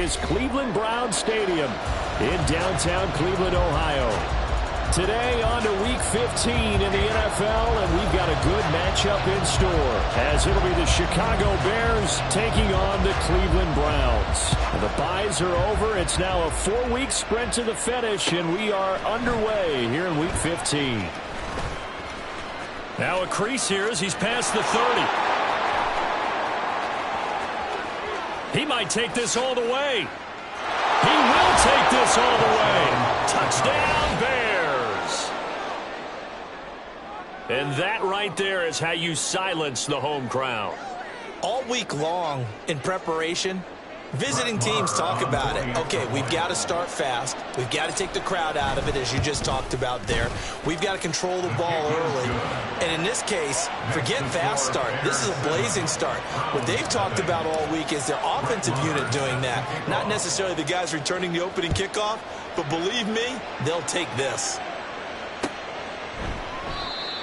is Cleveland Browns Stadium in downtown Cleveland, Ohio. Today on to Week 15 in the NFL, and we've got a good matchup in store, as it'll be the Chicago Bears taking on the Cleveland Browns. The byes are over. It's now a 4-week sprint to the finish, and we are underway here in Week 15. Now a crease here as he's past the 30. He might take this all the way. He will take this all the way. Touchdown, Bears. And that right there is how you silence the home crowd. All week long in preparation, visiting teams talk about it. Okay, we've got to start fast. We've got to take the crowd out of it, as you just talked about there. We've got to control the ball early. And in this case, forget fast start. This is a blazing start. What they've talked about all week is their offensive unit doing that. Not necessarily the guys returning the opening kickoff, but believe me, they'll take this.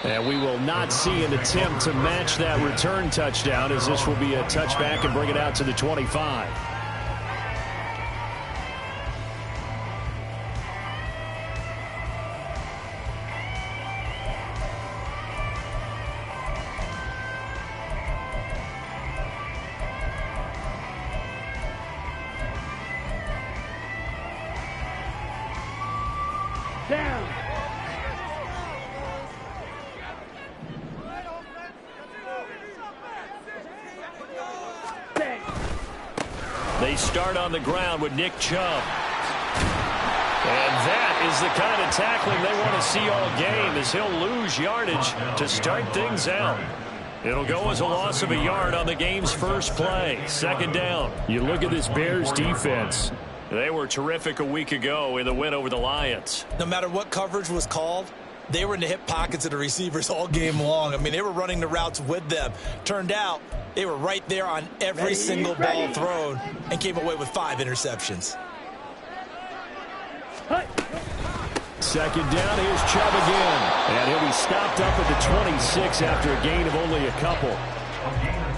And we will not see an attempt to match that return touchdown, as this will be a touchback and bring it out to the 25. Down. They start on the ground with Nick Chubb. And that is the kind of tackling they want to see all game, as he'll lose yardage to start things out. It'll go as a loss of a yard on the game's first play. Second down. You look at this Bears defense. They were terrific a week ago in the win over the Lions. No matter what coverage was called, they were in the hip pockets of the receivers all game long. I mean, they were running the routes with them. Turned out they were right there on every single ball thrown and came away with 5 interceptions. Second down, here's Chubb again. And he'll be stopped up at the 26 after a gain of only a couple.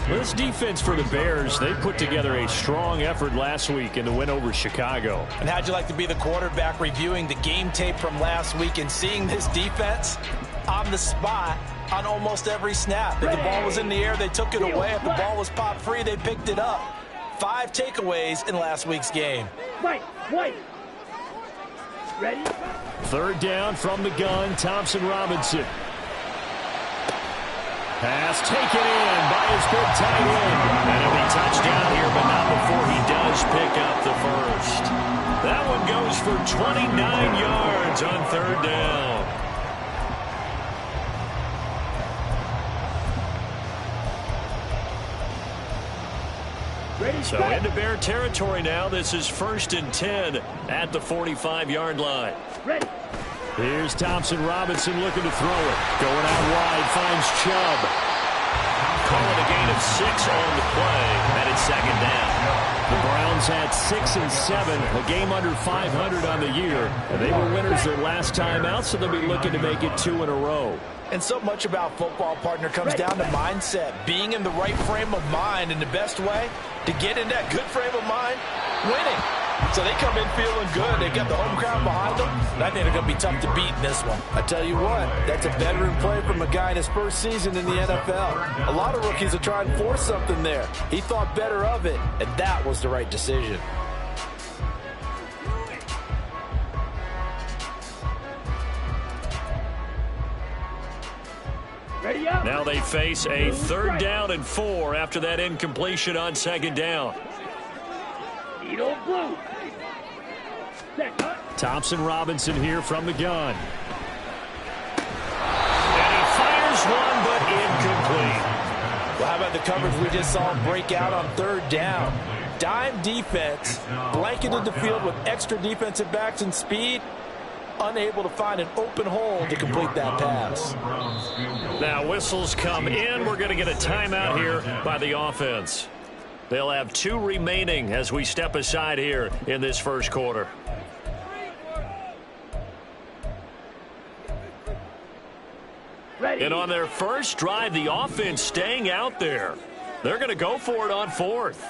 This defense for the Bears, they put together a strong effort last week in the win over Chicago. And how'd you like to be the quarterback reviewing the game tape from last week and seeing this defense on the spot on almost every snap? If the ball was in the air, they took it away. If the ball was popped free, they picked it up. 5 takeaways in last week's game. Wait. Ready? Third down from the gun, Thompson Robinson. Pass taken in by his big tight end. And he'll be touchdown here, but not before he does pick up the first. That one goes for 29 yards on third down. Ready, So into Bear territory now. This is 1st and 10 at the 45-yard line. Ready. Here's Thompson Robinson looking to throw it. Going out wide, finds Chubb. Calling a gain of 6 on the play, and it's second down. The Browns had 6 and 7, a game under 500 on the year, and they were winners their last time out, so they'll be looking to make it 2 in a row. And so much about football, partner, comes down to mindset. Being in the right frame of mind, and the best way to get in that good frame of mind, winning. So they come in feeling good. They got the home crowd behind them. And I think they're going to be tough to beat in this one. I tell you what, that's a veteran play from a guy in his first season in the NFL. A lot of rookies are trying to force something there. He thought better of it, and that was the right decision. Ready up. Now they face a 3rd down and 4 after that incompletion on 2nd down. Edo blue. Thompson Robinson here from the gun. And he fires one, but incomplete. Well, how about the coverage we just saw him break out on 3rd down? Dime defense, blanketed the field with extra defensive backs and speed, unable to find an open hole to complete that pass. Now whistles come in. We're going to get a timeout here by the offense. They'll have 2 remaining as we step aside here in this first quarter. Ready. And on their first drive, the offense staying out there. They're going to go for it on 4th.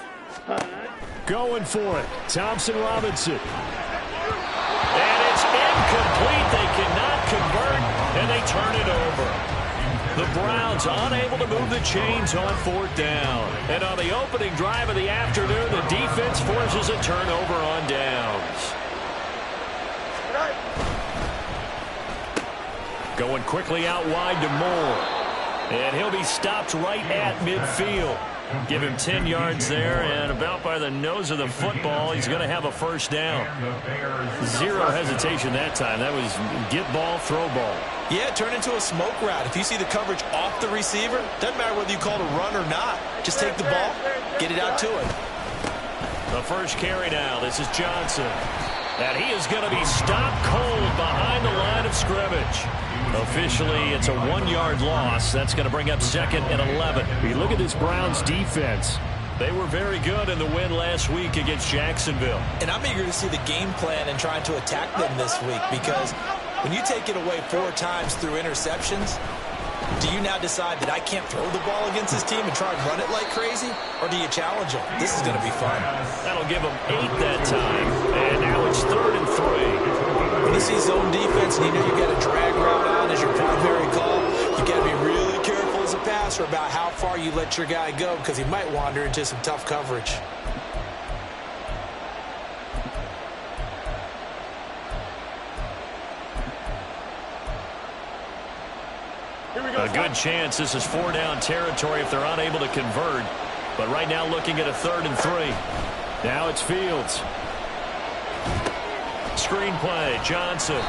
Going for it. Thompson Robinson. And it's incomplete. They cannot convert, and they turn it over. The Browns unable to move the chains on 4th down. And on the opening drive of the afternoon, the defense forces a turnover on downs. Going quickly out wide to Moore. And he'll be stopped right at midfield. Give him 10 yards there, and about by the nose of the football, he's going to have a first down. Zero hesitation that time. That was get ball, throw ball. Yeah, turn into a smoke route. If you see the coverage off the receiver, doesn't matter whether you call it a run or not. Just take the ball, get it out to him. The first carry now. This is Johnson. And he is going to be stopped cold behind the line of scrimmage. Officially, it's a 1-yard loss. That's going to bring up 2nd and 11. You look at this Browns defense. They were very good in the win last week against Jacksonville. And I'm eager to see the game plan and trying to attack them this week, because when you take it away 4 times through interceptions, do you now decide that I can't throw the ball against this team and try and run it like crazy? Or do you challenge them? This is going to be fun. That'll give them 8 that time. And now it's 3rd and 3. When you see zone defense and you know you got a drag route on as your primary call, you got to be really careful as a passer about how far you let your guy go, because he might wander into some tough coverage. A good chance this is 4-down territory if they're unable to convert. But right now looking at a 3rd and 3. Now it's Fields. Screen play, Johnson.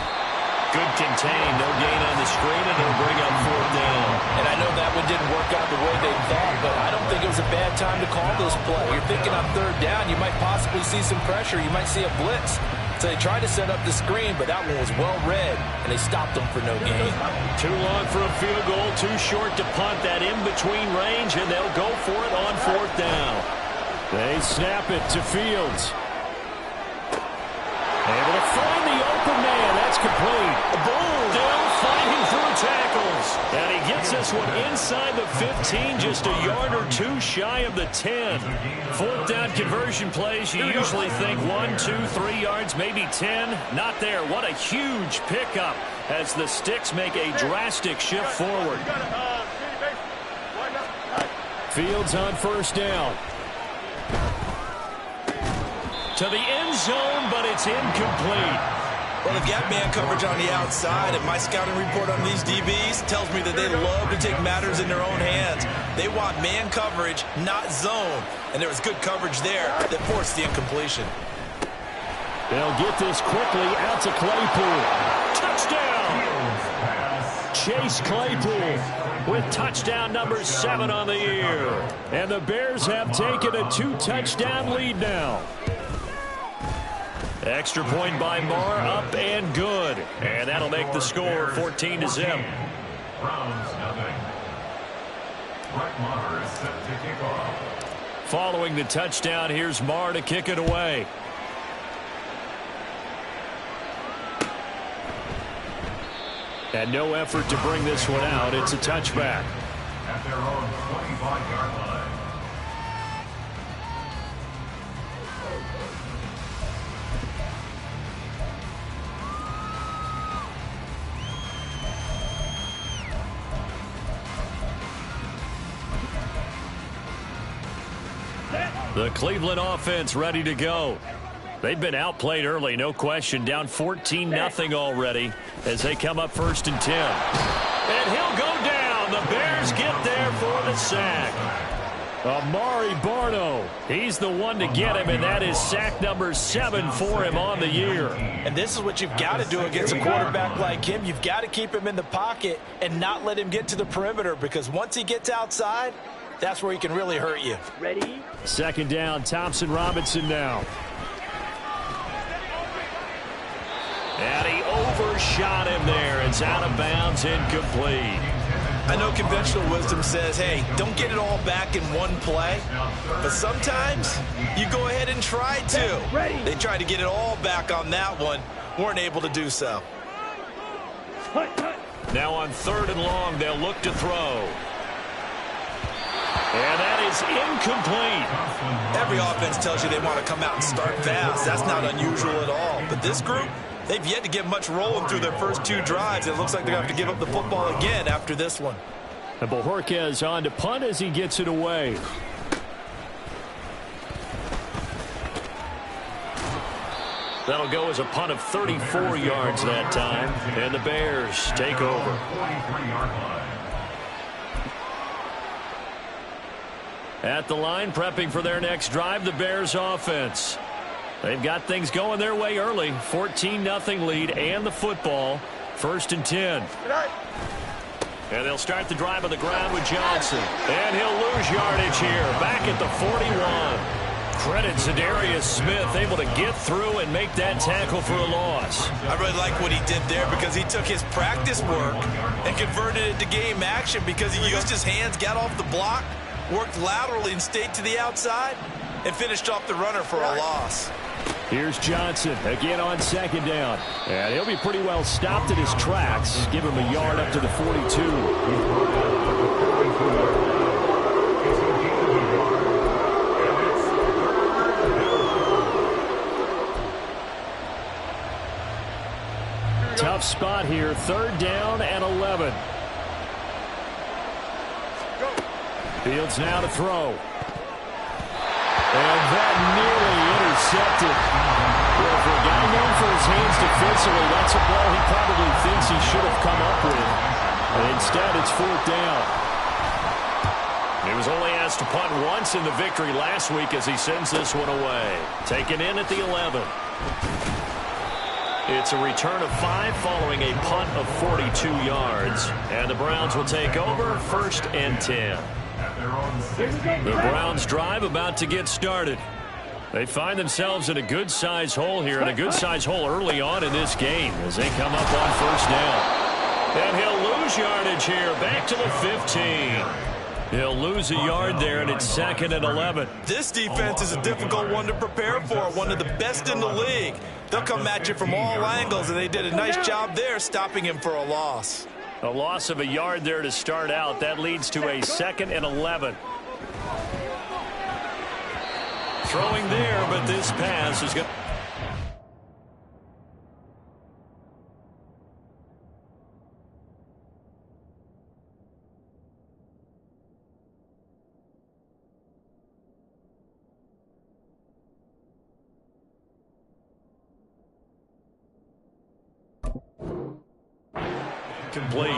Good contain, no gain on the screen, and they'll bring up 4th down. And I know that one didn't work out the way they thought, but I don't think it was a bad time to call this play. You're thinking on 3rd down, you might possibly see some pressure. You might see a blitz. So they tried to set up the screen, but that one was well read, and they stopped them for no gain. Too long for a field goal, too short to punt. That in-between range, and they'll go for it on 4th down. They snap it to Fields. Able to find the open man. That's complete. Boom! Still fighting through tackles. And he gets this one inside the 15, just a yard or 2 shy of the 10. 4th down conversion plays, you usually think 1, 2, 3 yards, maybe 10. Not there. What a huge pickup as the Sticks make a drastic shift forward. Fields on 1st down. To the end zone, but it's incomplete. Well, they've got man coverage on the outside, and my scouting report on these DBs tells me that they love to take matters in their own hands. They want man coverage, not zone. And there was good coverage there that forced the incompletion. They'll get this quickly out to Claypool. Touchdown! Chase Claypool with touchdown number 7 on the year. And the Bears have taken a 2-touchdown lead now. Extra point by Marr, up and good. And that'll make the score 14-0. Browns nothing. Brett Maher is set to kick off. Following the touchdown, here's Marr to kick it away. And no effort to bring this one out. It's a touchback. At their own 25-yard line. The Cleveland offense ready to go. They've been outplayed early, no question. Down 14-0 already as they come up 1st and 10. And he'll go down. The Bears get there for the sack. Amari Barno. He's the one to get him, and that is sack number 7 for him on the year. And this is what you've got to do against a quarterback like him. You've got to keep him in the pocket and not let him get to the perimeter, because once he gets outside, that's where he can really hurt you. Ready? 2nd down, Thompson Robinson now. And he overshot him there. It's out of bounds, incomplete. I know conventional wisdom says, hey, don't get it all back in one play. But sometimes you go ahead and try to. They tried to get it all back on that one. Weren't able to do so. Now on 3rd and long, they'll look to throw. And that is incomplete. Every offense tells you they want to come out and start fast. That's not unusual at all. But this group, they've yet to get much rolling through their first 2 drives. It looks like they're going to have to give up the football again after this one. And Bojorquez on to punt as he gets it away. That'll go as a punt of 34 yards that time. And the Bears take over. 43-yard line. At the line, prepping for their next drive, the Bears offense. They've got things going their way early. 14-0 lead and the football. 1st and 10. And they'll start the drive on the ground with Johnson. And he'll lose yardage here. Back at the 41. Credit Zadarius Smith, able to get through and make that tackle for a loss. I really like what he did there because he took his practice work and converted it to game action because he used his hands, got off the block, worked laterally and stayed to the outside, and finished off the runner for a loss. Here's Johnson again on 2nd down. And he'll be pretty well stopped in his tracks. Give him a yard up to the 42. Tough spot here. 3rd down and 11. Fields now to throw. And that nearly intercepted. Well, for a guy known for his hands defensively, that's a ball he probably thinks he should have come up with. And instead, it's 4th down. He was only asked to punt once in the victory last week as he sends this one away. Taken in at the 11. It's a return of 5 following a punt of 42 yards. And the Browns will take over 1st and 10. The Browns drive about to get started. They find themselves in a good-sized hole here, and a good-sized hole early on in this game as they come up on 1st down. And he'll lose yardage here, back to the 15. He'll lose a yard there, and it's 2nd and 11. This defense is a difficult one to prepare for, one of the best in the league. They'll come at you from all angles, and they did a nice job there stopping him for a loss. A loss of a yard there to start out. That leads to a 2nd and 11. Throwing there, but this pass is good. Complete.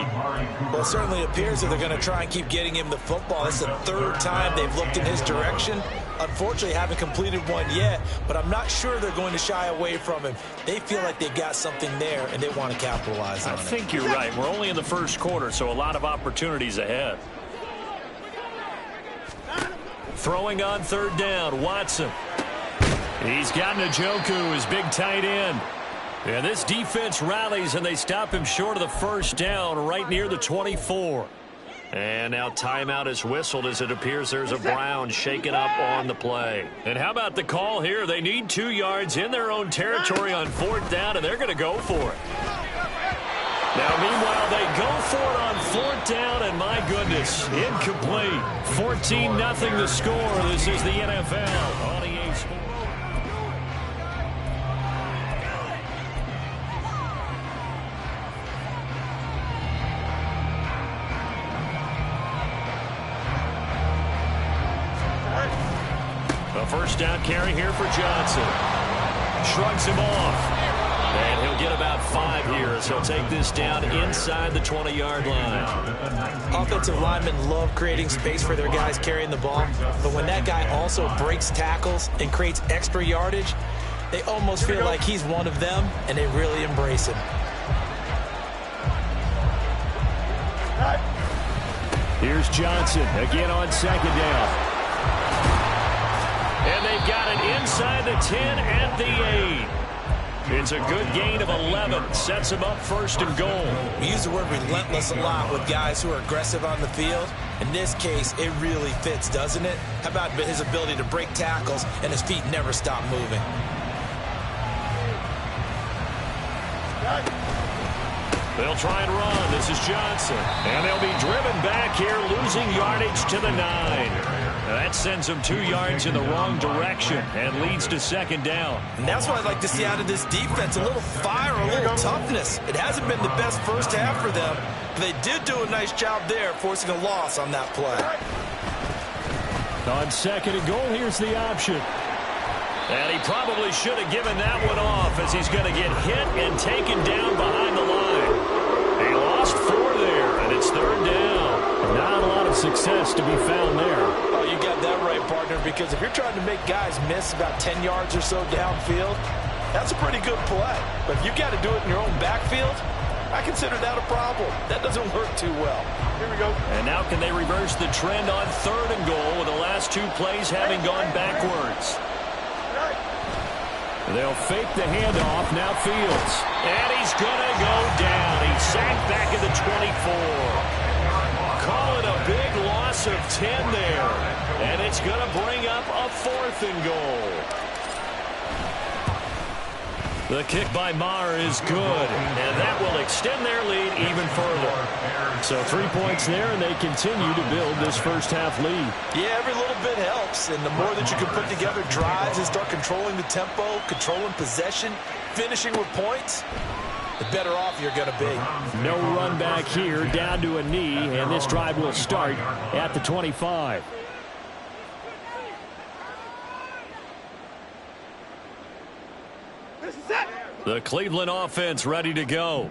Well, it certainly appears that they're going to try and keep getting him the football. It's the 3rd time they've looked in his direction. Unfortunately, haven't completed one yet, but I'm not sure they're going to shy away from him. They feel like they've got something there, and they want to capitalize on it. I think you're right. We're only in the 1st quarter, so a lot of opportunities ahead. Throwing on 3rd down, Watson. He's got Njoku, his big tight end. And this defense rallies, and they stop him short of the 1st down right near the 24. And now timeout is whistled as it appears there's a Brown shaken up on the play. And how about the call here? They need 2 yards in their own territory on 4th down, and they're going to go for it. Now, meanwhile, they go for it on 4th down, and my goodness, incomplete. 14-0 the score. This is the NFL on EA Sports. A 1st down carry here for Johnson. Shrugs him off. And he'll get about 5 here as he'll take this down inside the 20-yard line. Offensive linemen love creating space for their guys carrying the ball, but when that guy also breaks tackles and creates extra yardage, they almost feel like he's one of them, and they really embrace him. Here's Johnson again on 2nd down. And they've got it inside the 10 at the 8. It's a good gain of 11. Sets him up 1st and goal. We use the word relentless a lot with guys who are aggressive on the field. In this case, it really fits, doesn't it? How about his ability to break tackles and his feet never stop moving? They'll try and run. This is Johnson. And they'll be driven back here, losing yardage to the 9. That sends them 2 yards in the wrong direction and leads to second down. And that's what I'd like to see out of this defense, a little fire, a little toughness. It hasn't been the best first half for them, but they did do a nice job there, forcing a loss on that play. On second and goal, here's the option. And he probably should have given that one off, as he's going to get hit and taken down behind the line. He lost 4 there, and it's third down. Not a lot of success to be found there. Oh, you got that right, partner, because if you're trying to make guys miss about 10 yards or so downfield, that's a pretty good play. But if you got to do it in your own backfield, I consider that a problem. That doesn't work too well. Here we go. And now can they reverse the trend on third and goal with the last 2 plays having gone backwards? They'll fake the handoff. Now Fields. And he's going to go down. He's sacked back at the 24. Call it a big loss of 10 there. And it's going to bring up a 4th and goal. The kick by Maher is good, and that will extend their lead even further. So 3 points there, and they continue to build this first half lead. Yeah, every little bit helps, and the more that you can put together drives and start controlling the tempo, controlling possession, finishing with points, the better off you're going to be. No run back here, down to a knee, and this drive will start at the 25. The Cleveland offense ready to go.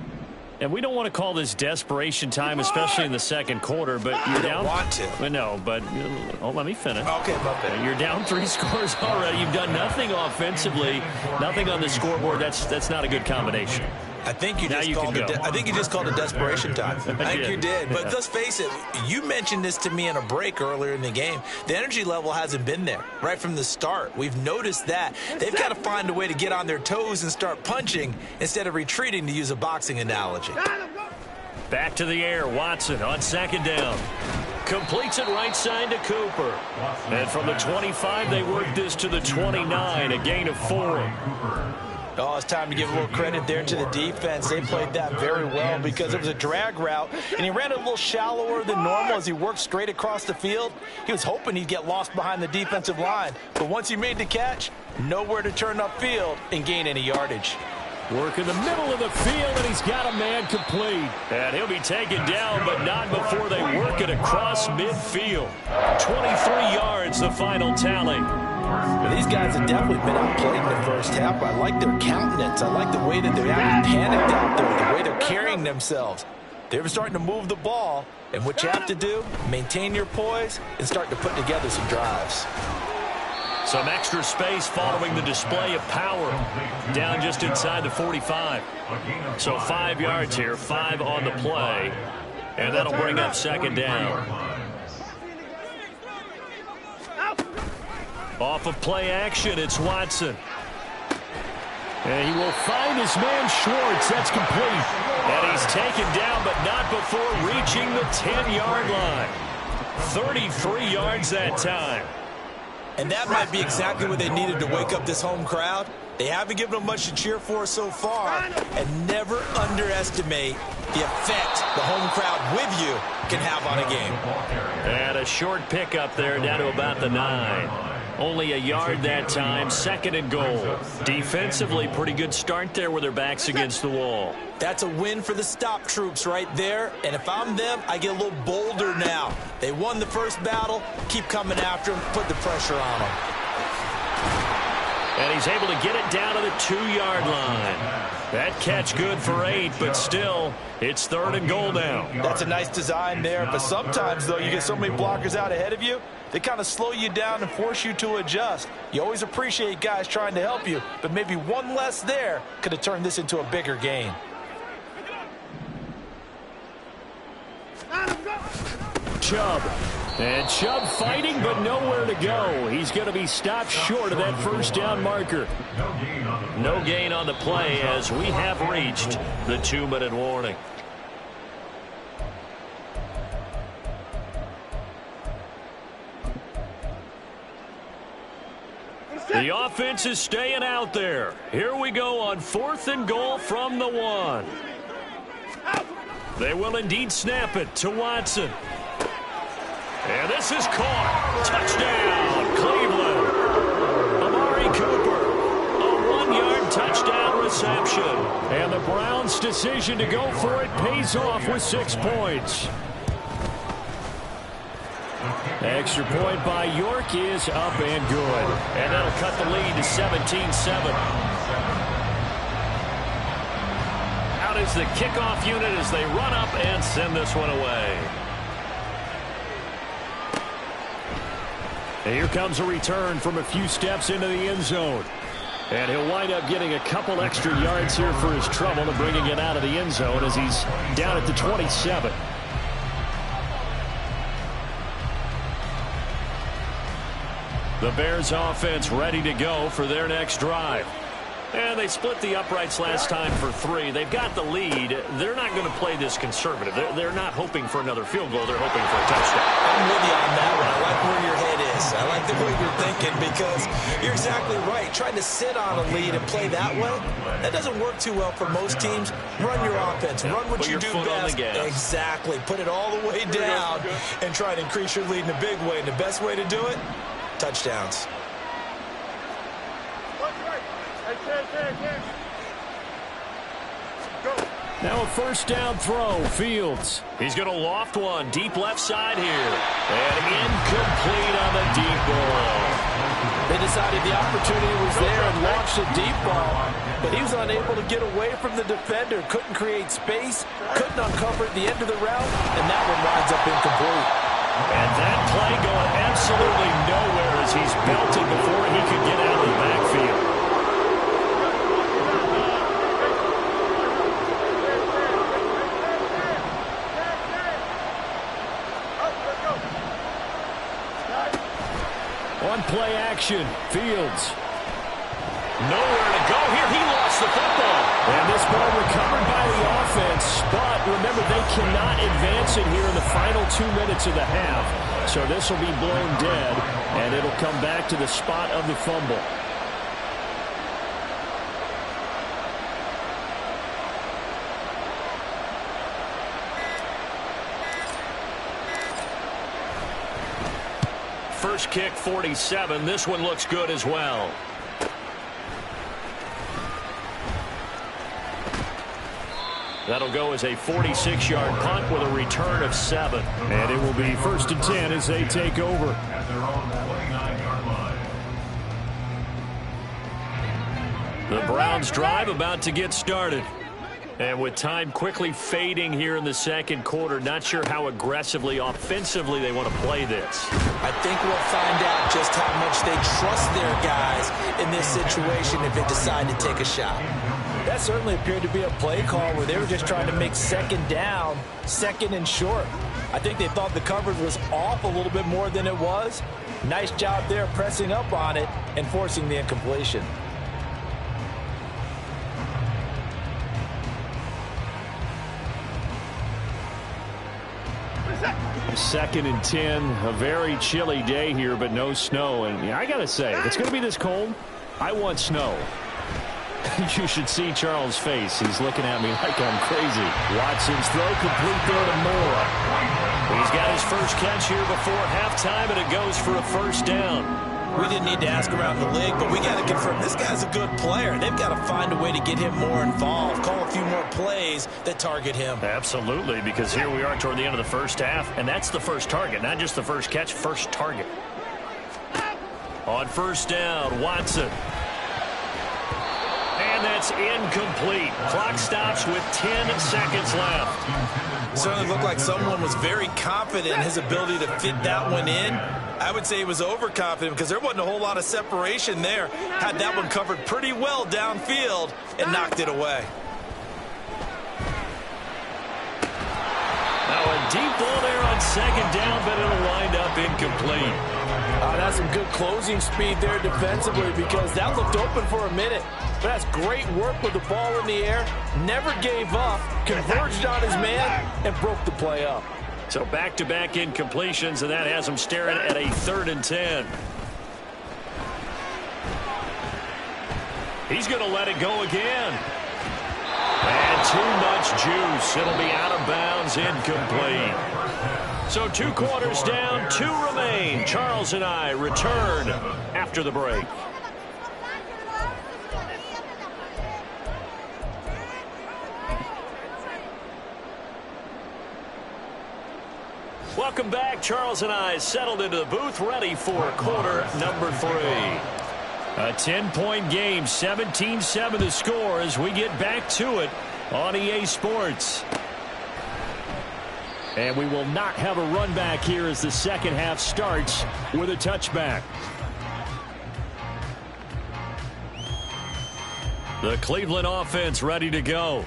And we don't want to call this desperation time, especially in the second quarter, but you're down. Want to. Well, no, but let me finish. Okay, my bad. You're down 3 scores already. You've done nothing offensively, nothing on the scoreboard. That's not a good combination. I think you just called it. I think you just called it desperation time. I think you did. But let's face it. You mentioned this to me in a break earlier in the game. The energy level hasn't been there right from the start. We've noticed that. They've got to find a way to get on their toes and start punching instead of retreating, to use a boxing analogy. Back to the air. Watson on second down. Completes it right side to Cooper. And from the 25, they work this to the 29, a gain of 4. Oh, it's time to give a little credit there to the defense. They played that very well because it was a drag route, and he ran a little shallower than normal as he worked straight across the field. He was hoping he'd get lost behind the defensive line, but once he made the catch, nowhere to turn upfield and gain any yardage. Work in the middle of the field, and he's got a man complete. And he'll be taken down, but not before they work it across midfield. 23 yards, the final tally. Well, these guys have definitely been outplayed in the first half. I like their countenance. I like the way that they're acting panicked out there, the way they're carrying themselves. They're starting to move the ball, and what you have to do, maintain your poise and start to put together some drives. Some extra space following the display of power. Down just inside the 45. So 5 yards here, 5 on the play. And that'll bring up second down. Off of play action, it's Watson. And he will find his man Schwartz. That's complete. And he's taken down, but not before reaching the 10-yard line. 33 yards that time. And that might be exactly what they needed to wake up this home crowd. They haven't given them much to cheer for so far. And never underestimate the effect the home crowd with you can have on a game. And a short pickup there down to about the 9. Only a yard that time, second and goal. Defensively, pretty good start there with their backs against the wall. That's a win for the stop troops right there. And if I'm them, I get a little bolder now. They won the first battle. Keep coming after them. Put the pressure on them. And he's able to get it down to the 2-yard line. That catch good for 8, but still, it's third and goal now. That's a nice design there. But sometimes, though, you get so many blockers out ahead of you, they kind of slow you down and force you to adjust. You always appreciate guys trying to help you, but maybe one less there could have turned this into a bigger gain. Chubb. And Chubb fighting, but nowhere to go. He's going to be stopped short of that first down marker. No gain on the play as we have reached the 2-minute warning. The offense is staying out there. Here we go on 4th and goal from the 1. They will indeed snap it to Watson. And this is caught. Touchdown, Cleveland. Amari Cooper, a 1-yard touchdown reception. And the Browns' decision to go for it pays off with 6 points. Extra point by York is up and good. And that'll cut the lead to 17-7. Out is the kickoff unit as they run up and send this one away. And here comes a return from a few steps into the end zone. And he'll wind up getting a couple extra yards here for his trouble and bringing it out of the end zone as he's down at the 27. The Bears offense ready to go for their next drive. And they split the uprights last time for 3. They've got the lead. They're not going to play this conservative. They're not hoping for another field goal. They're hoping for a touchdown. I'm with you on that one. I like where your head is. I like the way you're thinking because you're exactly right. Trying to sit on a lead and play that way, that doesn't work too well for most teams. Run your offense. Run what you do best. Exactly. Put it all the way down and try to increase your lead in a big way. And the best way to do it, touchdowns. Now a first down throw. Fields. He's going to loft one deep left side here. And incomplete on the deep ball. They decided the opportunity was there and launched a deep ball, but he was unable to get away from the defender. Couldn't create space, couldn't uncover the end of the route, and that one winds up incomplete. And that play going absolutely nowhere as he's belted before he could get out of the backfield. On play action, Fields. Nowhere to go here. He lost the football. And this ball recovered by the offense. But remember, they cannot advance it here in the final 2 minutes of the half. So this will be blown dead, and it'll come back to the spot of the fumble. First kick, 47. This one looks good as well. That'll go as a 46-yard punt with a return of 7. And it will be 1st and 10 as they take over. At their own 29-yard line. The Browns drive about to get started. And with time quickly fading here in the second quarter, not sure how aggressively, offensively they want to play this. I think we'll find out just how much they trust their guys in this situation if they decide to take a shot. That certainly appeared to be a play call where they were just trying to make second down, second and short. I think they thought the coverage was off a little bit more than it was. Nice job there pressing up on it and forcing the incompletion. 2nd and 10, a very chilly day here, but no snow. And yeah, I got to say, if it's going to be this cold, I want snow. You should see Charles' face. He's looking at me like I'm crazy. Watson's throw complete there to Moore. He's got his first catch here before halftime, and it goes for a first down. We didn't need to ask around the league, but we got to confirm this guy's a good player. They've got to find a way to get him more involved, call a few more plays that target him. Absolutely, because here we are toward the end of the first half, and that's the first target, not just the first catch, first target. On first down, Watson. And that's incomplete. Clock stops with 10 seconds left. Certainly looked like someone was very confident in his ability to fit that one in. I would say he was overconfident because there wasn't a whole lot of separation there. Had that one covered pretty well downfield and knocked it away. Now a deep ball there on second down, but it'll wind up incomplete. That's some good closing speed there defensively because that looked open for a minute. But that's great work with the ball in the air. Never gave up, converged on his man, and broke the play up. So back-to-back incompletions, and that has him staring at a 3rd and 10. He's going to let it go again. And too much juice. It'll be out of bounds, incomplete. So 2 quarters down, 2 remain. Charles and I return after the break. Welcome back. Charles and I settled into the booth, ready for quarter number 3. A 10-point game, 17-7 the score as we get back to it on EA Sports. And we will not have a run back here as the second half starts with a touchback. The Cleveland offense ready to go.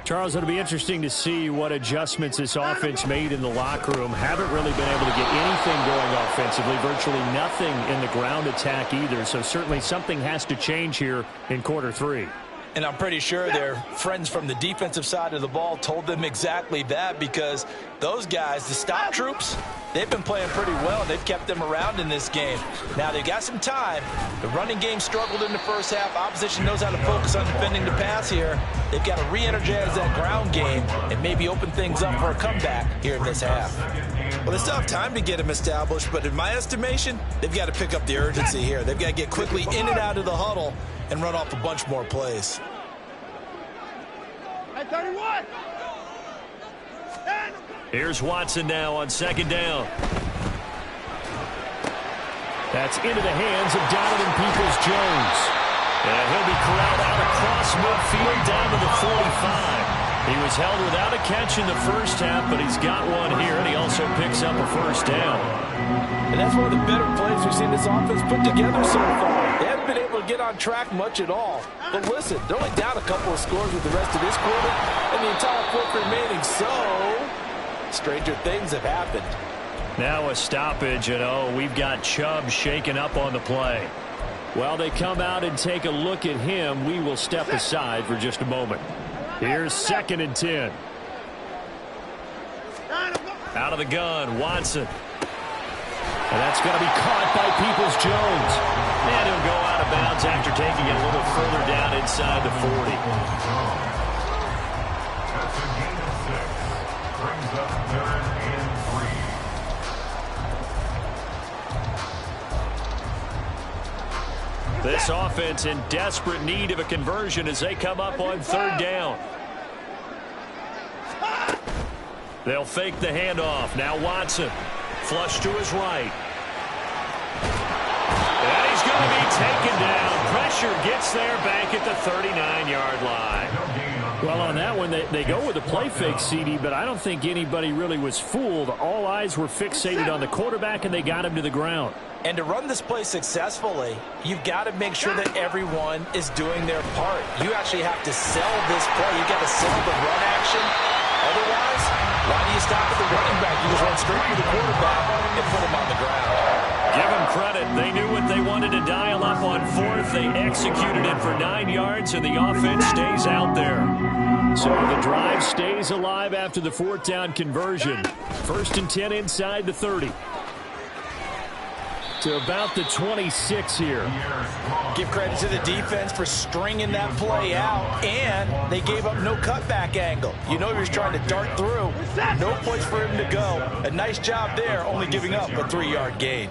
Charles, it'll be interesting to see what adjustments this offense made in the locker room. Haven't really been able to get anything going offensively, virtually nothing in the ground attack either. So certainly something has to change here in quarter 3. And I'm pretty sure their friends from the defensive side of the ball told them exactly that, because those guys, the stop troops, they've been playing pretty well. They've kept them around in this game. Now, they've got some time. The running game struggled in the first half. Opposition knows how to focus on defending the pass here. They've got to re-energize that ground game and maybe open things up for a comeback here in this half. Well, they still have time to get them established, but in my estimation, they've got to pick up the urgency here. They've got to get quickly in and out of the huddle and run off a bunch more plays. Hey, 31. Here's Watson now on second down. That's into the hands of Donovan Peoples-Jones. And he'll be corralled out across midfield down to the 45. He was held without a catch in the first half, but he's got one here, and he also picks up a first down. And that's one of the better plays we've seen this offense put together so far. They haven't been able to get on track much at all. But listen, they're only down a couple of scores with the rest of this quarter, and the entire fourth remaining, so stranger things have happened. Now a stoppage, and we've got Chubb shaken up on the play. While they come out and take a look at him, we will step aside for just a moment. Here's 2nd and 10. Out of the gun, Watson. And that's going to be caught by Peoples-Jones. And he'll go out of bounds after taking it a little further down inside the 40. That's a gain of 6. Brings up 3rd and 3. This offense in desperate need of a conversion as they come up on 3rd down. They'll fake the handoff. Now Watson. Flush to his right. And he's going to be taken down. Pressure gets there back at the 39-yard line. Well, on that one, they go with a play fake, CD, but I don't think anybody really was fooled. All eyes were fixated on the quarterback, and they got him to the ground. And to run this play successfully, you've got to make sure that everyone is doing their part. You actually have to sell this play. You've got to sell the run action. Otherwise, why do you stop at the running back? You just run straight through the quarterback and put him on the ground. Give them credit. They knew what they wanted to dial up on 4th. They executed it for 9 yards, and the offense stays out there. So the drive stays alive after the 4th down conversion. 1st and 10 inside the 30. To about the 26 here. Give credit to the defense for stringing that play out, and they gave up no cutback angle. You know he was trying to dart through. No place for him to go. A nice job there, only giving up a 3-yard gain.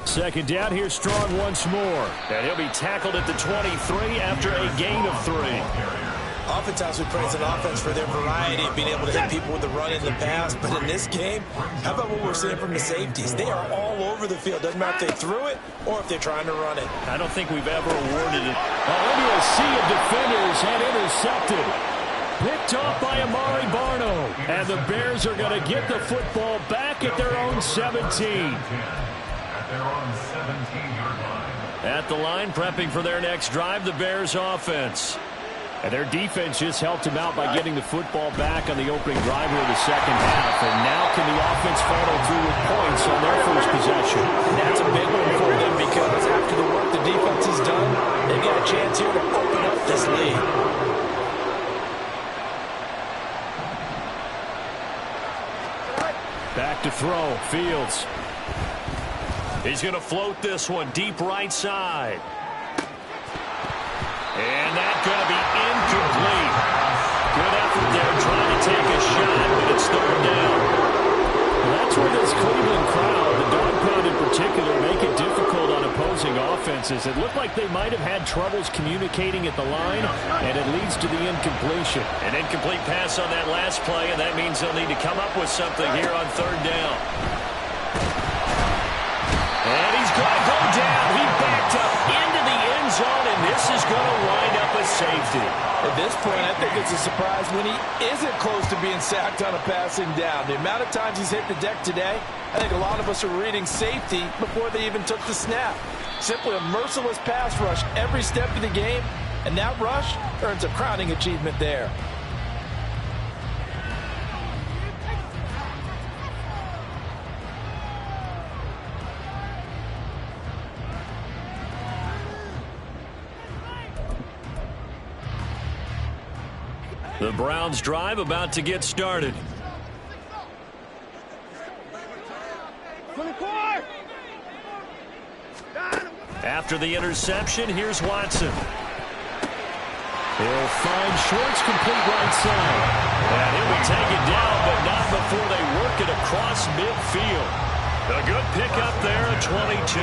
2nd down here, Strong once more. And he'll be tackled at the 23 after a gain of 3. Oftentimes we praise an offense for their variety of being able to hit people with the run in the pass, but in this game, how about what we're seeing from the safeties? They are all over the field. Doesn't matter if they threw it or if they're trying to run it. I don't think we've ever awarded it. Into a sea of defenders and intercepted. Picked off by Amari Barno. And the Bears are going to get the football back at their own 17. At their own 17-yard line. At the line, prepping for their next drive, the Bears offense. And their defense just helped them out by getting the football back on the opening drive here in the second half. And now can the offense follow through with points on their first possession? That's a big one for them, because after the work the defense has done, they've got a chance here to open up this lead. Back to throw, Fields. He's going to float this one deep right side. And that's going to be that's where this Cleveland crowd, the dog pound in particular, make it difficult on opposing offenses. It looked like they might have had troubles communicating at the line, and it leads to the incompletion. An incomplete pass on that last play, and that means they'll need to come up with something here on third down. And he's going to go down. He backed up into the end zone, and this is going to wind up a safety. At this point, I think it's a surprise when he isn't close to being sacked on a passing down. The amount of times he's hit the deck today, I think a lot of us are reading safety before they even took the snap. Simply a merciless pass rush every step of the game, and that rush earns a crowning achievement there. The Browns drive about to get started. 24! After the interception, here's Watson. He'll find Schwartz complete right side. And he will take it down, but not before they work it across midfield. A good pickup there at 22.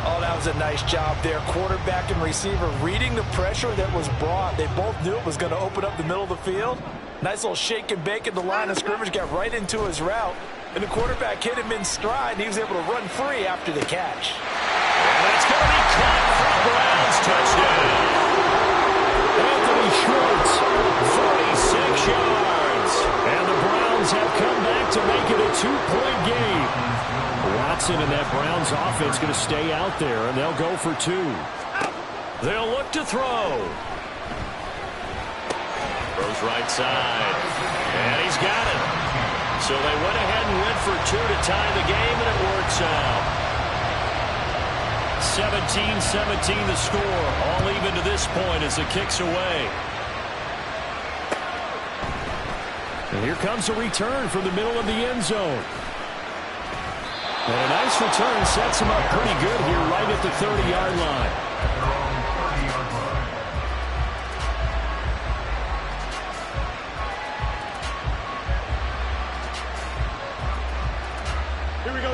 Oh, that was a nice job there. Quarterback and receiver reading the pressure that was brought. They both knew it was going to open up the middle of the field. Nice little shake and bake at the line of scrimmage, got right into his route. And the quarterback hit him in stride, and he was able to run free after the catch. And that's going to be caught for a Browns touchdown. Anthony Schwartz, 46 yards. And the Browns have come back to make it a 2-point game. Watson and that Browns offense going to stay out there, and they'll go for 2. They'll look to throw. Throws right side. And he's got it. So they went ahead and went for 2 to tie the game, and it works out. 17-17 the score. All even to this point as it kicks away. And here comes a return from the middle of the end zone. And a nice return sets him up pretty good here right at the 30-yard line.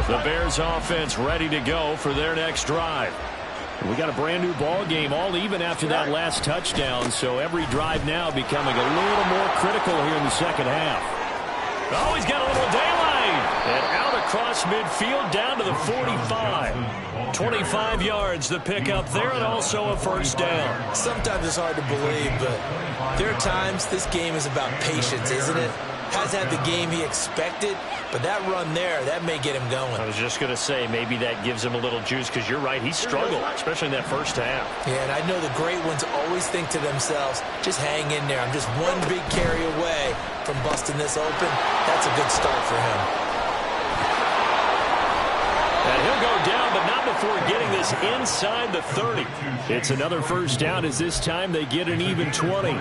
The Bears offense ready to go for their next drive. And we got a brand new ball game, all even after that last touchdown, so every drive now becoming a little more critical here in the second half. Oh, he's got a little daylight. And out across midfield down to the 45. 25 yards the pickup there, and also a first down. Sometimes it's hard to believe, but there are times this game is about patience, isn't it? Hasn't had the game he expected, but that run there, that may get him going. I was just going to say, maybe that gives him a little juice, because you're right, he struggled, especially in that first half. Yeah, and I know the great ones always think to themselves, just hang in there. I'm just one big carry away from busting this open. That's a good start for him. And he'll go down, but not before getting this inside the 30. It's another first down as this time they get an even 20.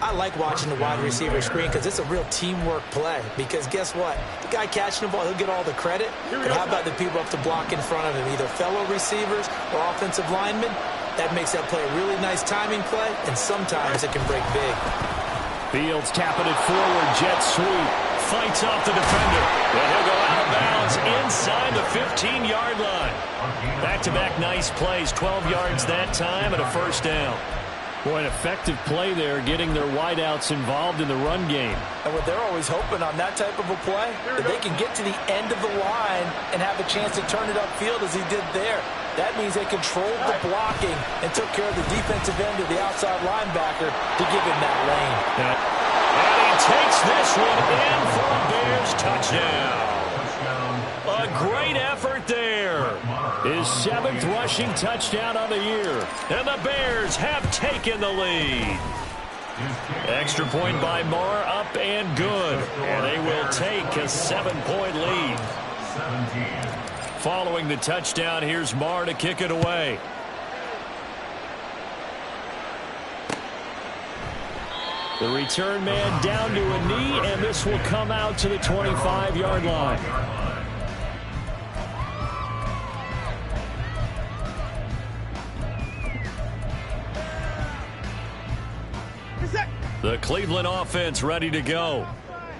I like watching the wide receiver screen because it's a real teamwork play. Because guess what? The guy catching the ball, he'll get all the credit. But how about the people up to block in front of him, either fellow receivers or offensive linemen? That makes that play a really nice timing play, and sometimes it can break big. Fields tapping it forward, jet sweep. Fights off the defender. And he'll go out of bounds inside the 15-yard line. Back-to-back nice plays, 12 yards that time and a first down. Boy, an effective play there, getting their wideouts involved in the run game. And what they're always hoping on that type of a play, that they can get to the end of the line and have a chance to turn it upfield as he did there. That means they controlled the blocking and took care of the defensive end of the outside linebacker to give him that lane. And he takes this one in for a Bears touchdown. A great effort there. His 7th rushing touchdown of the year. And the Bears have taken the lead. Extra point by Marr, up and good. And they will take a 7-point lead. Following the touchdown, here's Marr to kick it away. The return man down to a knee, and this will come out to the 25-yard line. The Cleveland offense ready to go.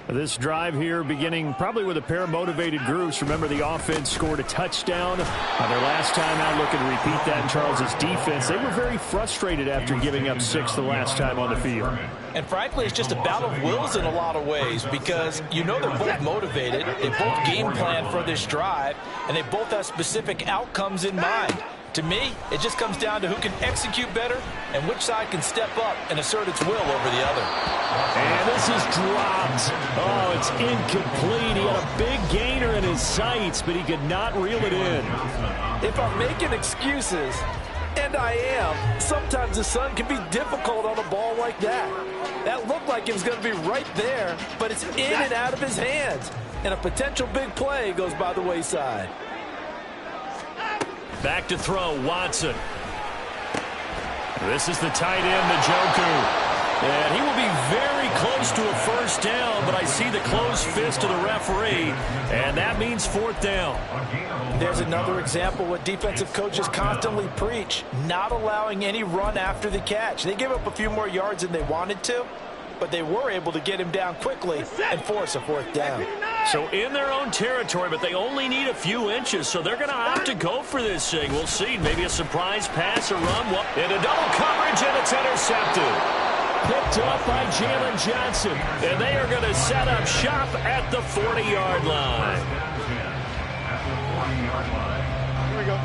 This drive here beginning probably with a pair of motivated groups. Remember, the offense scored a touchdown on their last time out, looking to repeat that in Charles' defense. They were very frustrated after giving up 6 the last time on the field. And frankly, it's just a battle of wills in a lot of ways because you know they're both motivated. They both game plan for this drive, and they both have specific outcomes in mind. To me, it just comes down to who can execute better and which side can step up and assert its will over the other. And this is dropped. Oh, it's incomplete. He had a big gainer in his sights, but he could not reel it in. If I'm making excuses, and I am, sometimes the sun can be difficult on a ball like that. That looked like it was going to be right there, but it's in and out of his hands. And a potential big play goes by the wayside. Back to throw, Watson. This is the tight end, Njoku. And he will be very close to a first down, but I see the closed fist of the referee, and that means 4th down. There's another example what defensive coaches constantly preach, not allowing any run after the catch. They gave up a few more yards than they wanted to, but they were able to get him down quickly and force a 4th down. So in their own territory, but they only need a few inches, so they're going to have to go for this thing. We'll see. Maybe a surprise pass or run. Into double coverage, and it's intercepted. Picked up by Jalen Johnson. And they are going to set up shop at the 40-yard line. Here we go.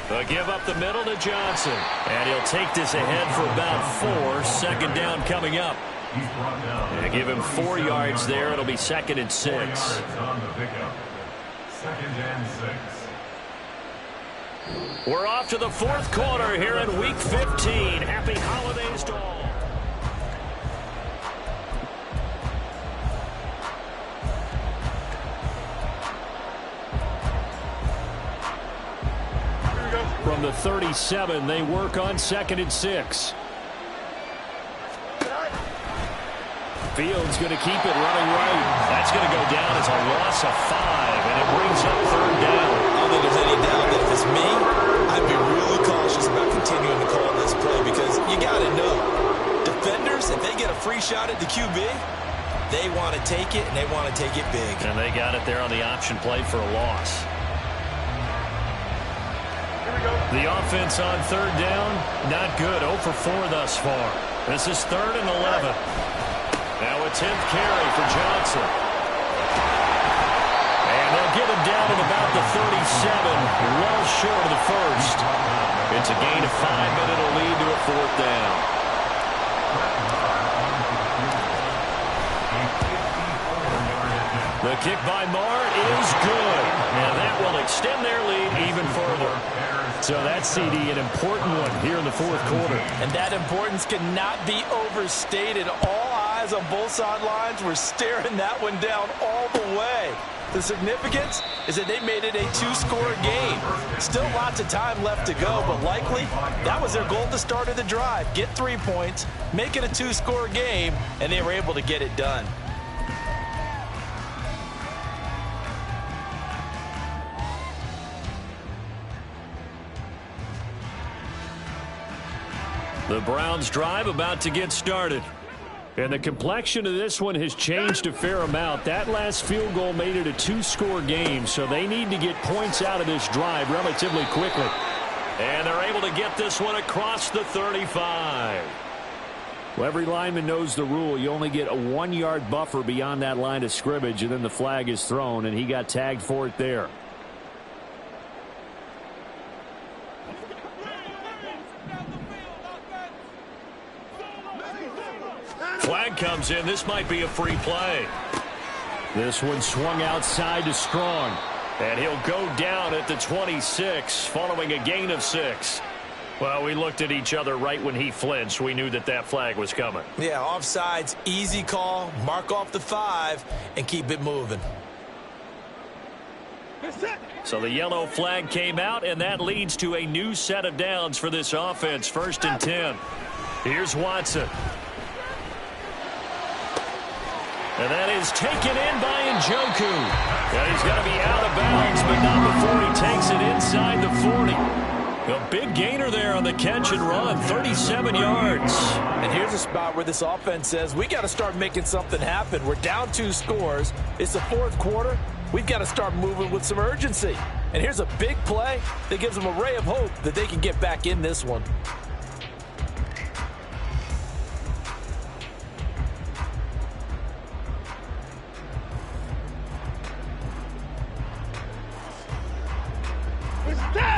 They'll give up the middle to Johnson. And he'll take this ahead for about 4. 2nd down coming up. And give him 4 yards there. It'll be 2nd and 6. 2nd and 6. We're off to the 4th quarter here in Week 15. Happy holidays to all. From the 37, they work on 2nd and 6. Fields going to keep it running right. That's going to go down as a loss of 5, and it brings up 3rd down. I don't think there's any doubt that if it's me, I'd be really cautious about continuing to call this play because you got to know, defenders, if they get a free shot at the QB, they want to take it, and they want to take it big. And they got it there on the option play for a loss. The offense on 3rd down, not good. 0 for 4 thus far. This is 3rd and 11. Now a 10th carry for Johnson. And they'll get him down at about the 37, well short of the first. It's a gain of 5, but it'll lead to a 4th down. The kick by Mart is good. And that will extend their lead even further. So that CD, an important one here in the 4th quarter. And that importance cannot be overstated. All eyes on both sidelines were staring that one down all the way. The significance is that they made it a 2-score game. Still lots of time left to go, but likely that was their goal at the start of the drive. Get 3 points, make it a 2-score game, and they were able to get it done. The Browns drive about to get started. And the complexion of this one has changed a fair amount. That last field goal made it a 2-score game, so they need to get points out of this drive relatively quickly. And they're able to get this one across the 35. Well, every lineman knows the rule. You only get a 1-yard buffer beyond that line of scrimmage, and then the flag is thrown, and he got tagged for it there. Flag comes in. This might be a free play. This one swung outside to Strong. And he'll go down at the 26 following a gain of 6. Well, we looked at each other right when he flinched. We knew that that flag was coming. Yeah, offsides, easy call. Mark off the 5 and keep it moving. So the yellow flag came out, and that leads to a new set of downs for this offense. 1st and 10. Here's Watson. And that is taken in by Njoku. And he's going to be out of bounds, but not before he takes it inside the 40. A big gainer there on the catch and run, 37 yards. And here's a spot where this offense says, we got to start making something happen. We're down 2 scores. It's the 4th quarter. We've got to start moving with some urgency. And here's a big play that gives them a ray of hope that they can get back in this one.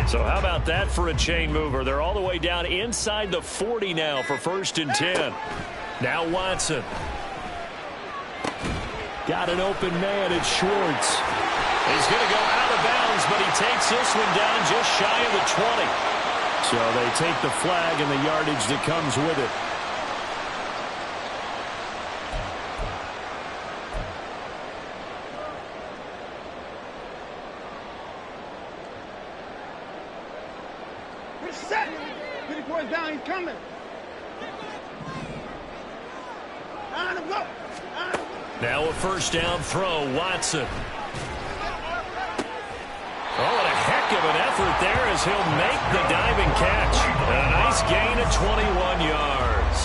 So how about that for a chain mover? They're all the way down inside the 40 now for 1st and 10. Now Watson. Got an open man. It's Schwartz. He's going to go out of bounds, but he takes this one down just shy of the 20. So they take the flag and the yardage that comes with it. Set. 54 is down. He's coming. On him, go. Now a 1st down throw. Watson. Oh, and a heck of an effort there as he'll make the diving catch. A nice gain of 21 yards.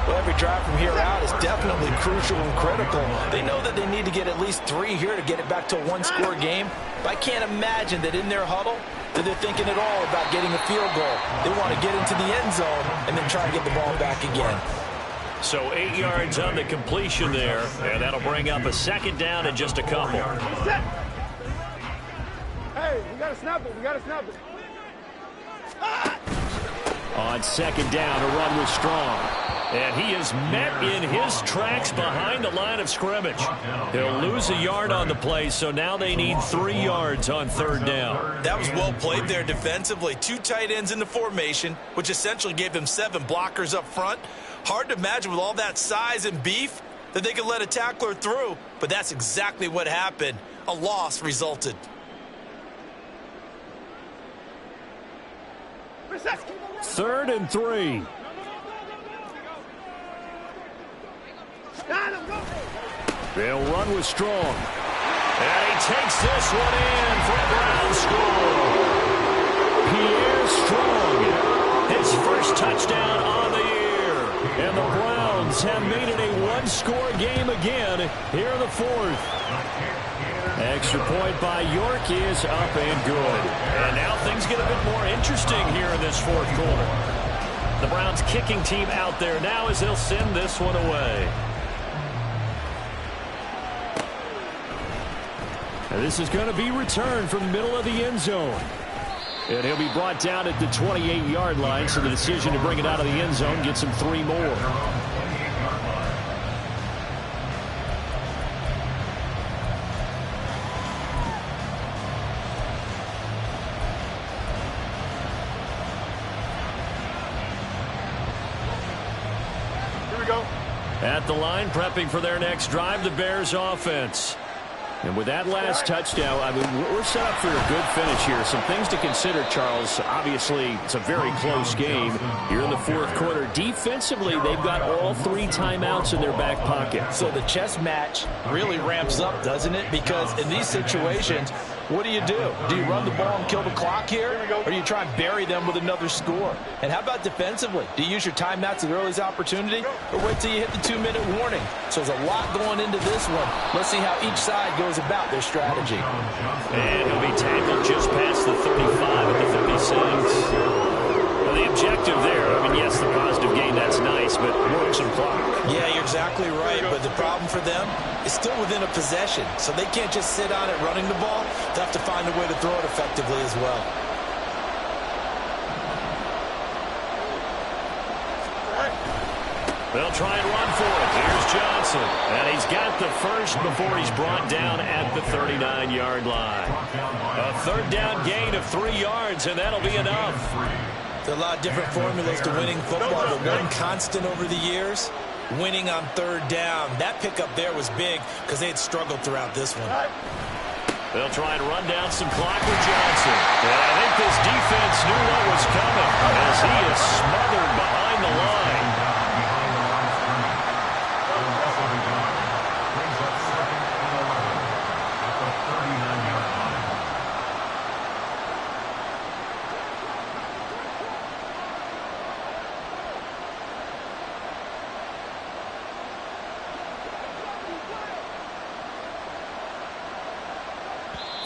Well, every drive from here out is definitely crucial and critical. They know that they need to get at least 3 here to get it back to a 1-score game. But I can't imagine that in their huddle that they're thinking at all about getting a field goal. They want to get into the end zone and then try to get the ball back again. So 8 yards on the completion there, and that'll bring up a 2nd down and just a couple. Hey, we got to snap it. We got to snap it. On 2nd down, a run was strong. And he is met in his tracks behind the line of scrimmage. He'll lose a yard on the play, so now they need 3 yards on 3rd down. That was well played there defensively. 2 tight ends in the formation, which essentially gave them 7 blockers up front. Hard to imagine with all that size and beef that they could let a tackler through, but that's exactly what happened. A loss resulted. Third and 3. They'll run with Strong. And he takes this one in for a Brown score. Pierre Strong. His first touchdown on the year. And the Browns have made it a 1-score game again here in the 4th. Extra point by York is up and good. And now things get a bit more interesting here in this 4th quarter. The Browns kicking team out there now as they'll send this one away. And this is going to be returned from the middle of the end zone. And he'll be brought down at the 28-yard line, so the decision to bring it out of the end zone gets him 3 more. Here we go. At the line, prepping for their next drive, the Bears offense. And with that last touchdown, I mean, we're set up for a good finish here. Some things to consider, Charles. Obviously, it's a very close game here in the 4th quarter. Defensively, they've got all 3 timeouts in their back pocket. So the chess match really ramps up, doesn't it? Because in these situations, what do? Do you run the ball and kill the clock here? Or do you try and bury them with another score? And how about defensively? Do you use your timeouts at the earliest opportunity? Or wait till you hit the 2-minute warning? So there's a lot going into this one. Let's see how each side goes about their strategy. And he'll be tackled just past the 35 at the 36. Well, the objective there, I mean, yes, the positive gain, that's nice, but work some clock. Yeah, you're exactly right, but the problem for them is still within a possession, so they can't just sit on it running the ball. They have to find a way to throw it effectively as well. They'll try and run for it. Here's Johnson. And he's got the first before he's brought down at the 39-yard line. A 3rd down gain of 3 yards, and that'll be enough. There are a lot of different formulas to winning football, but one constant over the years, winning on 3rd down. That pickup there was big because they had struggled throughout this one. They'll try and run down some clock with Johnson. And I think this defense knew what was coming as he is smothered behind the line.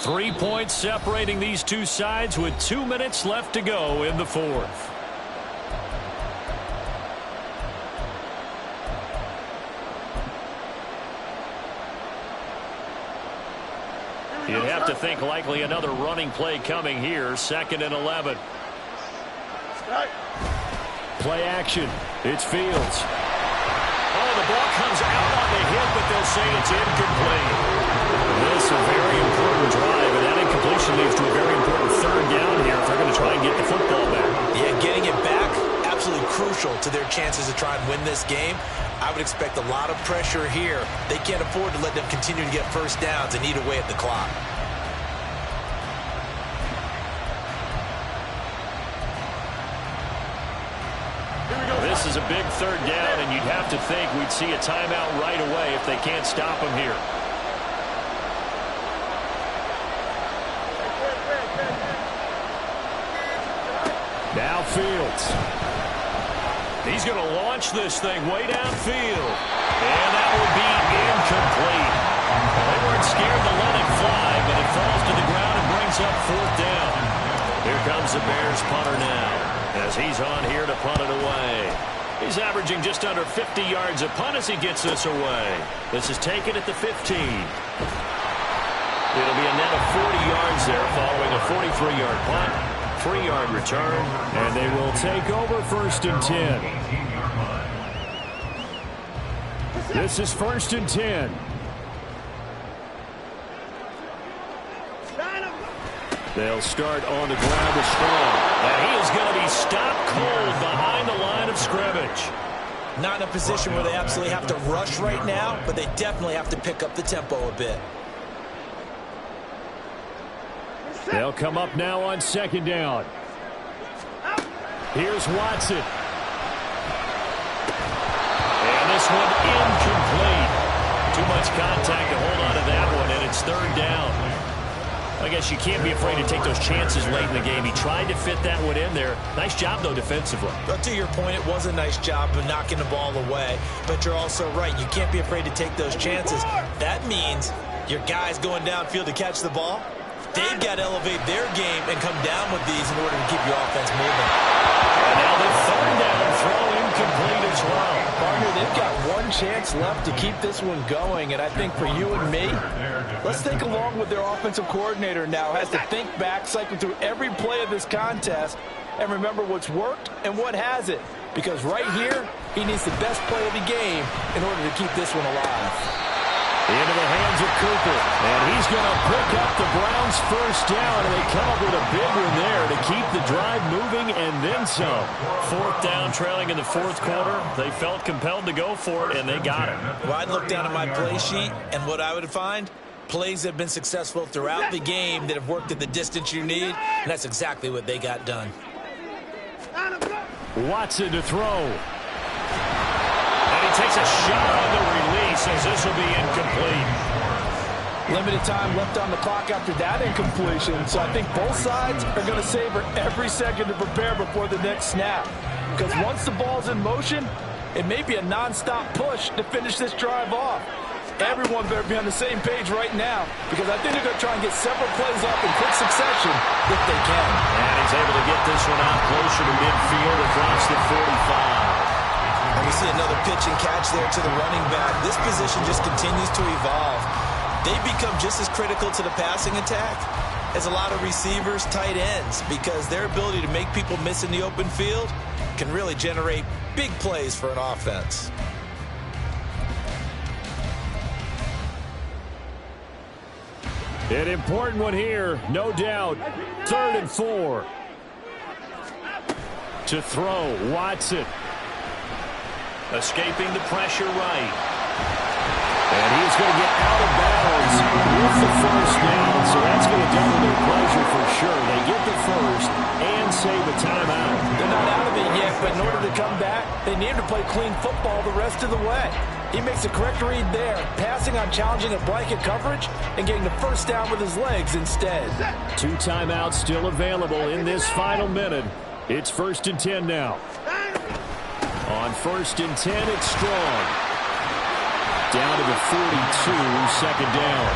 3 points separating these two sides with 2 minutes left to go in the fourth. You'd have to think likely another running play coming here. 2nd and 11. Play action. It's Fields. Oh, the ball comes out on the hit, but they'll say it's incomplete. This is a very important drive, and that incompletion leads to a very important 3rd down here if they're going to try and get the football back. Yeah, getting it back, absolutely crucial to their chances to try and win this game. I would expect a lot of pressure here. They can't afford to let them continue to get first downs and eat away at the clock. This is a big 3rd down, and you'd have to think we'd see a timeout right away if they can't stop them here. Now Fields. He's going to launch this thing way downfield. And that will be incomplete. They weren't scared to let it fly, but it falls to the ground and brings up 4th down. Here comes the Bears punter now, as he's on here to punt it away. He's averaging just under 50 yards a punt as he gets this away. This is taken at the 15. It'll be a net of 40 yards there following a 43-yard punt. 3-yard return. And they will take over 1st and 10. This is 1st and 10. They'll start on the ground with Strong. And he is going to be stopped cold behind the line of scrimmage. Not in a position where they absolutely have to rush right now, but they definitely have to pick up the tempo a bit. They'll come up now on 2nd down. Here's Watson. And this one incomplete. Too much contact to hold on to that one, and it's 3rd down. I guess you can't be afraid to take those chances late in the game. He tried to fit that one in there. Nice job, though, defensively. But to your point, it was a nice job of knocking the ball away. But you're also right. You can't be afraid to take those chances. That means your guys going downfield to catch the ball, they've got to elevate their game and come down with these in order to keep your offense moving. And now the 3rd down throw incomplete as well. Partner, they've got one chance left to keep this one going, and I think for you and me, let's think along with their offensive coordinator now. Has to think back, cycle through every play of this contest, and remember what's worked and what hasn't. Because right here, he needs the best play of the game in order to keep this one alive. Into the hands of Cooper. And he's going to pick up the Browns' 1st down, and they come up with a big one there to keep the drive moving and then some. 4th down, trailing in the 4th quarter. They felt compelled to go for it, and they got it. Well, I'd look down at my play sheet, and what I would find, plays that have been successful throughout the game that have worked at the distance you need, and that's exactly what they got done. Watson to throw. And he takes a shot on the release as this will be incomplete. Limited time left on the clock after that incompletion, so I think both sides are going to savor every second to prepare before the next snap. Because once the ball's in motion, it may be a non-stop push to finish this drive off. Everyone better be on the same page right now, because I think they're going to try and get several plays up in quick succession if they can. And he's able to get this one out closer to midfield across the 45. And we see another pitch and catch there to the running back. This position just continues to evolve. They become just as critical to the passing attack as a lot of receivers, tight ends, because their ability to make people miss in the open field can really generate big plays for an offense. An important one here, no doubt. 3rd and 4. To throw, Watson. Escaping the pressure right. And he's going to get out of bounds with the 1st down, so that's going to double their pleasure for sure. They get the 1st and save a timeout. They're not out of it yet, but in order to come back, they need to play clean football the rest of the way. He makes a correct read there, passing on challenging a blanket coverage and getting the 1st down with his legs instead. 2 timeouts still available in this final minute. It's 1st and 10 now. On 1st and 10, it's Strong. Down to the 42, 2nd down.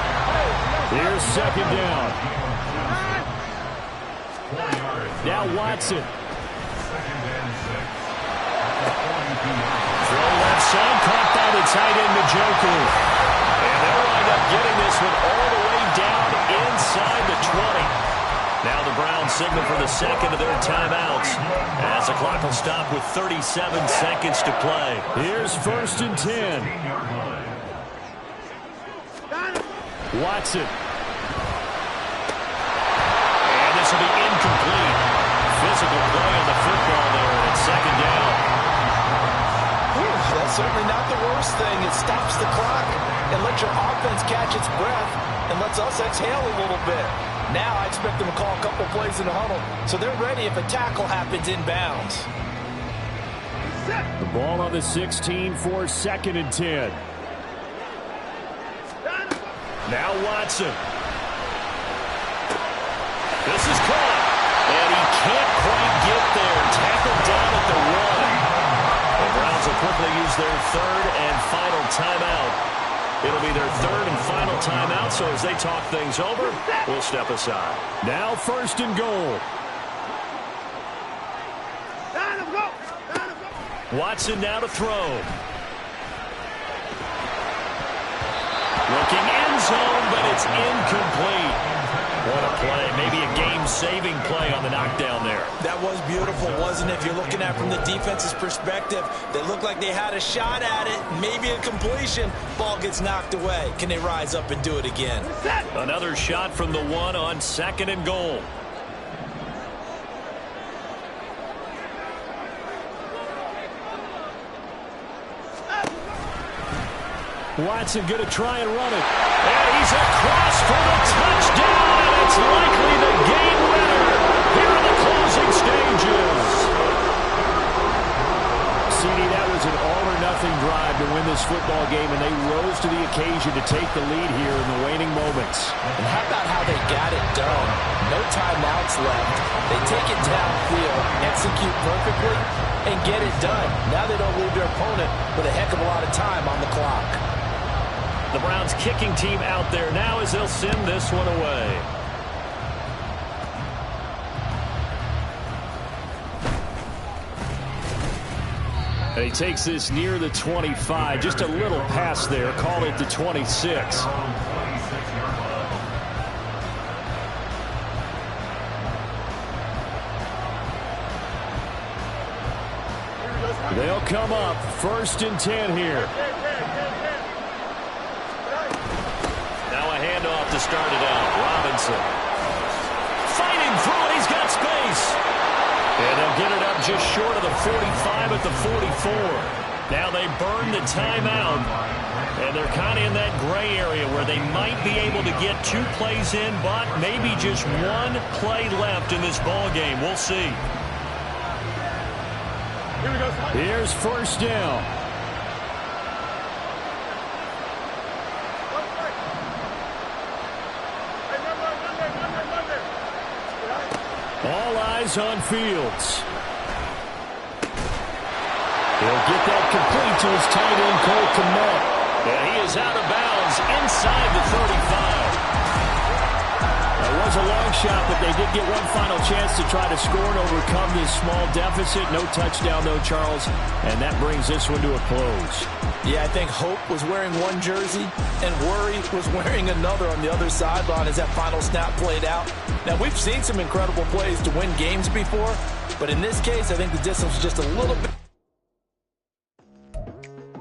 Here's second down. Now Watson. Throw left side, caught by the tight end, Njoku. And they'll wind up getting this one all the way down inside the 20. Now the Browns signal for the second of their timeouts as the clock will stop with 37 seconds to play. Here's 1st and 10. Watson. And this will be incomplete. Physical play on the football there, and it's second down. That's certainly not the worst thing. It stops the clock and lets your offense catch its breath and lets us exhale a little bit. Now I expect them to call a couple plays in the huddle, so they're ready if a tackle happens inbounds. The ball on the 16 for 2nd and 10. Now Watson. This is caught, and he can't quite get there. Tackled down at the 1. The Browns will quickly use their 3rd and final timeout. It'll be their 3rd and final timeout, so as they talk things over, we'll step aside. Now 1st and goal. Watson now to throw. Looking end zone, but it's incomplete. What a play. Maybe a game-saving play on the knockdown there. That was beautiful, wasn't it? If you're looking at it from the defense's perspective, they looked like they had a shot at it, maybe a completion. Ball gets knocked away. Can they rise up and do it again? Another shot from the 1 on 2nd and goal. Watson going to try and run it. And he's across for the touchdown, and it's likely the game winner here in the closing stages. CD, that was an all-or-nothing drive to win this football game, and they rose to the occasion to take the lead here in the waning moments. And how about how they got it done? No timeouts left. They take it downfield, execute perfectly, and get it done. Now they don't leave their opponent with a heck of a lot of time on the clock. The Browns kicking team out there now as they'll send this one away. And he takes this near the 25. Just a little pass there. Call it the 26. They'll come up 1st and 10 here. Now a handoff to start it out. Robinson. Fighting through it. He's got space. And they'll get it up just short of the 45 at the 44. Now they burn the timeout. And they're kind of in that gray area where they might be able to get 2 plays in, but maybe just 1 play left in this ball game. We'll see. Here's 1st down. All eyes on Fields. He'll get that complete to his tight end, Cole Kmet. And he is out of bounds inside the 35. That was a long shot, but they did get one final chance to try to score and overcome this small deficit. No touchdown, though, Charles, and that brings this one to a close. Yeah, I think Hope was wearing one jersey and Worry was wearing another on the other sideline as that final snap played out. Now, we've seen some incredible plays to win games before, but in this case, I think the distance was just a little bit